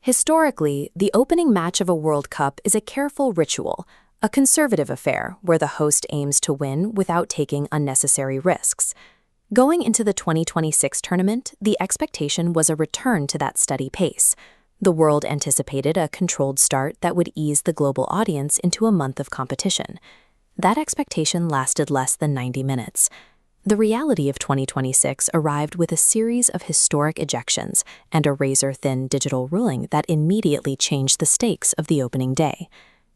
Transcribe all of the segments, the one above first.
Historically, the opening match of a World Cup is a careful ritual, a conservative affair where the host aims to win without taking unnecessary risks. Going into the 2026 tournament, the expectation was a return to that steady pace. The world anticipated a controlled start that would ease the global audience into a month of competition. That expectation lasted less than 90 minutes. The reality of 2026 arrived with a series of historic ejections and a razor-thin digital ruling that immediately changed the stakes of the opening day.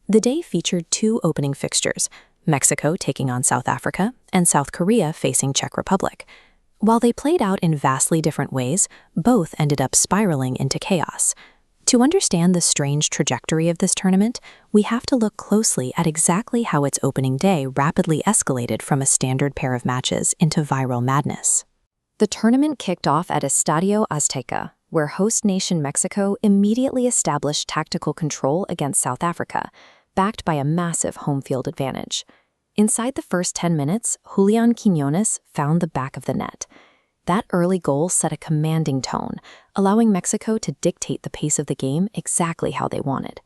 The day featured two opening fixtures, Mexico taking on South Africa and South Korea facing Czech Republic. While they played out in vastly different ways, both ended up spiraling into chaos. To understand the strange trajectory of this tournament, we have to look closely at exactly how its opening day rapidly escalated from a standard pair of matches into viral madness. The tournament kicked off at Estadio Azteca, where host nation Mexico immediately established tactical control against South Africa, backed by a massive home field advantage. Inside the first 10 minutes, Julián Quiñones found the back of the net. That early goal set a commanding tone, allowing Mexico to dictate the pace of the game exactly how they wanted.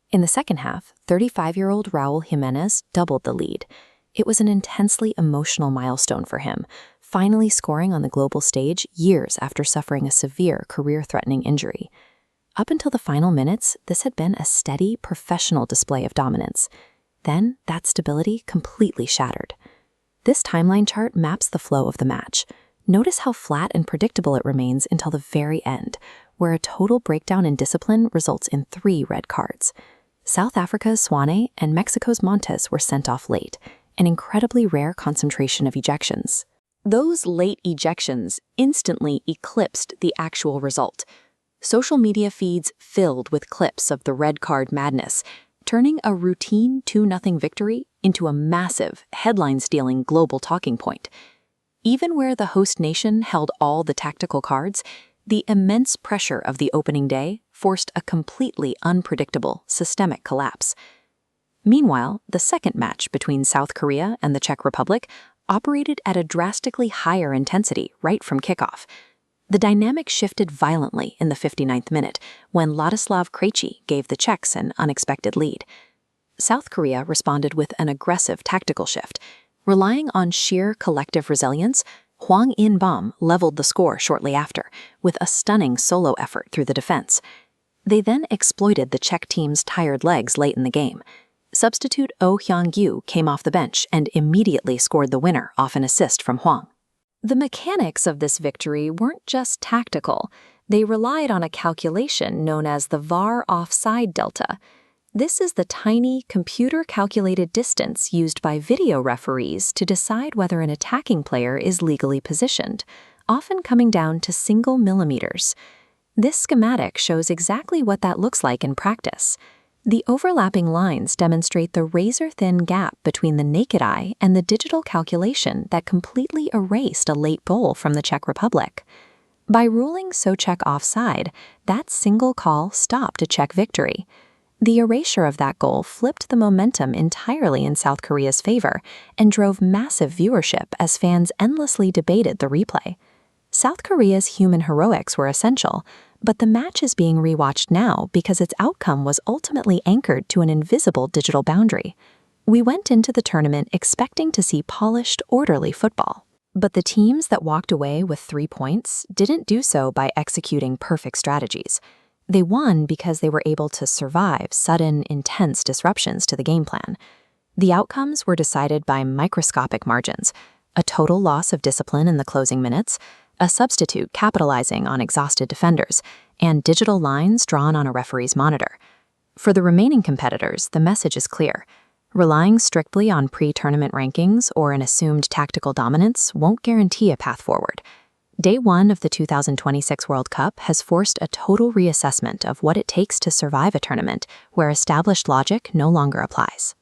In the second half, 35-year-old Raúl Jiménez doubled the lead. It was an intensely emotional milestone for him, finally scoring on the global stage years after suffering a severe career-threatening injury. Up until the final minutes, this had been a steady, professional display of dominance. Then, that stability completely shattered. This timeline chart maps the flow of the match. Notice how flat and predictable it remains until the very end, where a total breakdown in discipline results in 3 red cards. South Africa's Swane and Mexico's Montes were sent off late, an incredibly rare concentration of ejections. Those late ejections instantly eclipsed the actual result. Social media feeds filled with clips of the red card madness, turning a routine 2-0 victory into a massive, headline-stealing global talking point. Even where the host nation held all the tactical cards, the immense pressure of the opening day forced a completely unpredictable, systemic collapse. Meanwhile, the second match between South Korea and the Czech Republic operated at a drastically higher intensity right from kickoff. The dynamic shifted violently in the 59th minute when Ladislav Krejci gave the Czechs an unexpected lead. South Korea responded with an aggressive tactical shift. Relying on sheer collective resilience, Hwang In-bom leveled the score shortly after, with a stunning solo effort through the defense. They then exploited the Czech team's tired legs late in the game. Substitute Oh Hyung-gyu came off the bench and immediately scored the winner off an assist from Hwang. The mechanics of this victory weren't just tactical. They relied on a calculation known as the VAR offside delta. This is the tiny, computer-calculated distance used by video referees to decide whether an attacking player is legally positioned, often coming down to single millimeters. This schematic shows exactly what that looks like in practice. The overlapping lines demonstrate the razor-thin gap between the naked eye and the digital calculation that completely erased a late goal from the Czech Republic. By ruling Souček offside, that single call stopped a Czech victory. The erasure of that goal flipped the momentum entirely in South Korea's favor and drove massive viewership as fans endlessly debated the replay. South Korea's human heroics were essential, but the match is being rewatched now because its outcome was ultimately anchored to an invisible digital boundary. We went into the tournament expecting to see polished, orderly football. But the teams that walked away with 3 points didn't do so by executing perfect strategies. They won because they were able to survive sudden, intense disruptions to the game plan. The outcomes were decided by microscopic margins: a total loss of discipline in the closing minutes, a substitute capitalizing on exhausted defenders, and digital lines drawn on a referee's monitor. For the remaining competitors, the message is clear. Relying strictly on pre-tournament rankings or an assumed tactical dominance won't guarantee a path forward. Day 1 of the 2026 World Cup has forced a total reassessment of what it takes to survive a tournament where established logic no longer applies.